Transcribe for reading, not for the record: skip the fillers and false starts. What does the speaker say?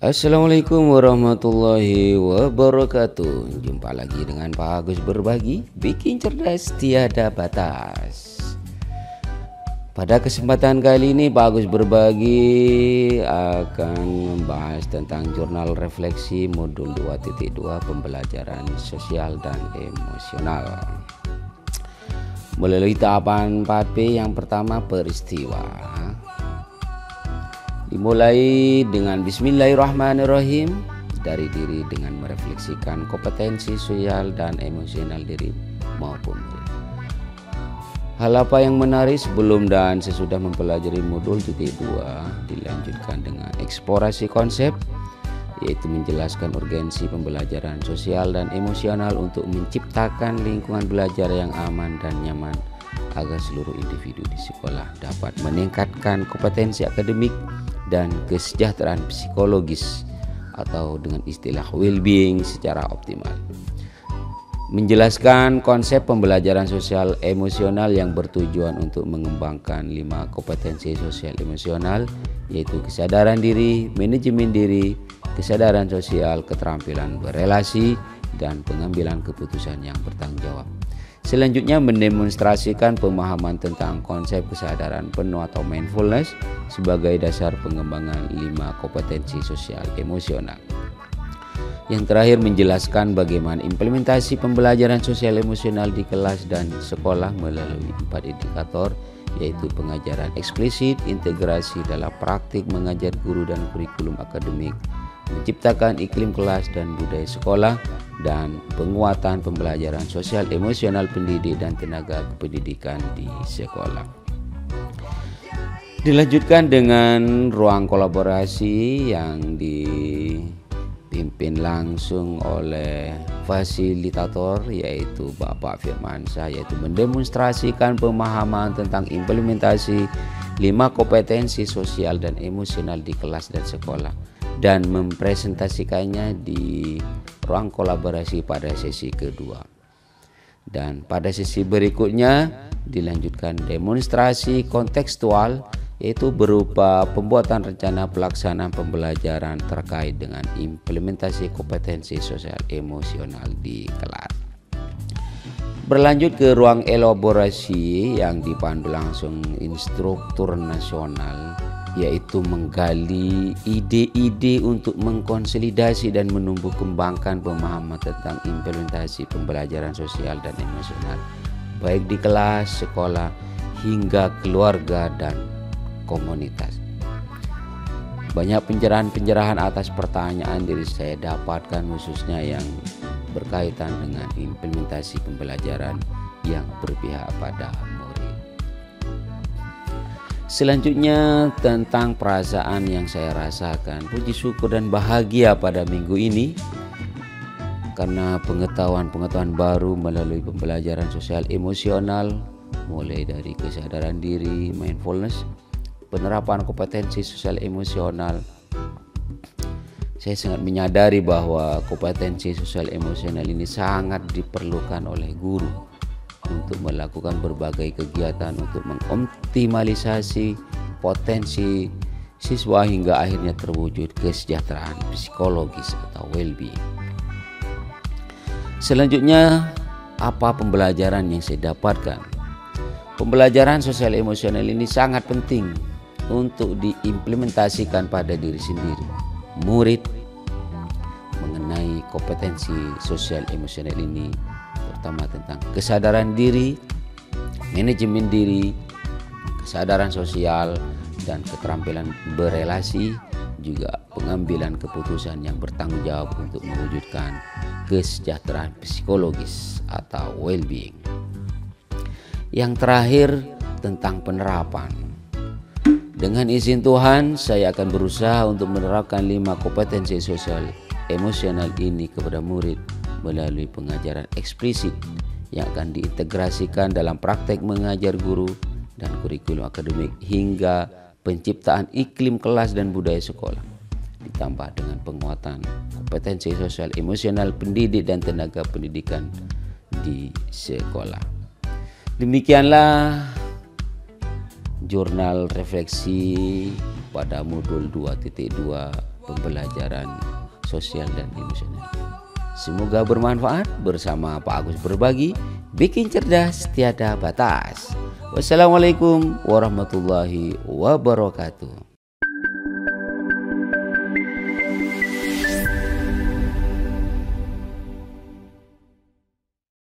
Assalamualaikum warahmatullahi wabarakatuh. Jumpa lagi dengan Pak Agus Berbagi, bikin cerdas tiada batas. Pada kesempatan kali ini Pak Agus Berbagi akan membahas tentang jurnal refleksi modul 2.2 pembelajaran sosial dan emosional. Melalui tahapan 4P, yang pertama peristiwa. Dimulai dengan Bismillahirrahmanirrahim, dari diri dengan merefleksikan kompetensi sosial dan emosional diri maupun murid. Hal apa yang menarik sebelum dan sesudah mempelajari modul 2 dilanjutkan dengan eksplorasi konsep, yaitu menjelaskan urgensi pembelajaran sosial dan emosional untuk menciptakan lingkungan belajar yang aman dan nyaman agar seluruh individu di sekolah dapat meningkatkan kompetensi akademik dan kesejahteraan psikologis atau dengan istilah well-being secara optimal. Menjelaskan konsep pembelajaran sosial emosional yang bertujuan untuk mengembangkan 5 kompetensi sosial emosional, yaitu kesadaran diri, manajemen diri, kesadaran sosial, keterampilan berelasi, dan pengambilan keputusan yang bertanggung jawab. Selanjutnya mendemonstrasikan pemahaman tentang konsep kesadaran penuh atau mindfulness sebagai dasar pengembangan 5 kompetensi sosial emosional. Yang terakhir menjelaskan bagaimana implementasi pembelajaran sosial emosional di kelas dan sekolah melalui 4 indikator, yaitu pengajaran eksplisit, integrasi dalam praktik mengajar guru dan kurikulum akademik, menciptakan iklim kelas dan budaya sekolah, dan penguatan pembelajaran sosial emosional pendidik dan tenaga kependidikan di sekolah. Dilanjutkan dengan ruang kolaborasi yang dipimpin langsung oleh fasilitator, yaitu Bapak Firmansyah, yaitu mendemonstrasikan pemahaman tentang implementasi 5 kompetensi sosial dan emosional di kelas dan sekolah, dan mempresentasikannya di ruang kolaborasi pada sesi kedua. Dan pada sesi berikutnya dilanjutkan demonstrasi kontekstual, yaitu berupa pembuatan rencana pelaksanaan pembelajaran terkait dengan implementasi kompetensi sosial emosional di kelas. Berlanjut ke ruang elaborasi yang dipandu langsung instruktur nasional, yaitu menggali ide-ide untuk mengkonsolidasi dan menumbuh kembangkan pemahaman tentang implementasi pembelajaran sosial dan emosional, baik di kelas, sekolah, hingga keluarga dan komunitas. Banyak pencerahan-pencerahan atas pertanyaan diri saya dapatkan, khususnya yang berkaitan dengan implementasi pembelajaran yang berpihak pada murid. Selanjutnya tentang perasaan yang saya rasakan, puji syukur dan bahagia pada minggu ini karena pengetahuan-pengetahuan baru melalui pembelajaran sosial emosional, mulai dari kesadaran diri, mindfulness, penerapan kompetensi sosial emosional. Saya sangat menyadari bahwa kompetensi sosial emosional ini sangat diperlukan oleh guru untuk melakukan berbagai kegiatan untuk mengoptimalisasi potensi siswa hingga akhirnya terwujud kesejahteraan psikologis atau well-being. Selanjutnya, apa pembelajaran yang saya dapatkan? Pembelajaran sosial emosional ini sangat penting untuk diimplementasikan pada diri sendiri, murid, mengenai kompetensi sosial emosional ini, terutama tentang kesadaran diri, manajemen diri, kesadaran sosial, dan keterampilan berelasi, juga pengambilan keputusan yang bertanggung jawab untuk mewujudkan kesejahteraan psikologis atau well-being. Yang terakhir tentang penerapan. Dengan izin Tuhan, saya akan berusaha untuk menerapkan 5 kompetensi sosial emosional ini kepada murid melalui pengajaran eksplisit yang akan diintegrasikan dalam praktek mengajar guru dan kurikulum akademik hingga penciptaan iklim kelas dan budaya sekolah, ditambah dengan penguatan kompetensi sosial emosional pendidik dan tenaga pendidikan di sekolah. Demikianlah jurnal refleksi pada modul 2.2 pembelajaran sosial dan emosional. Semoga bermanfaat. Bersama Pak Agus Berbagi, bikin cerdas tiada batas. Wassalamualaikum warahmatullahi wabarakatuh.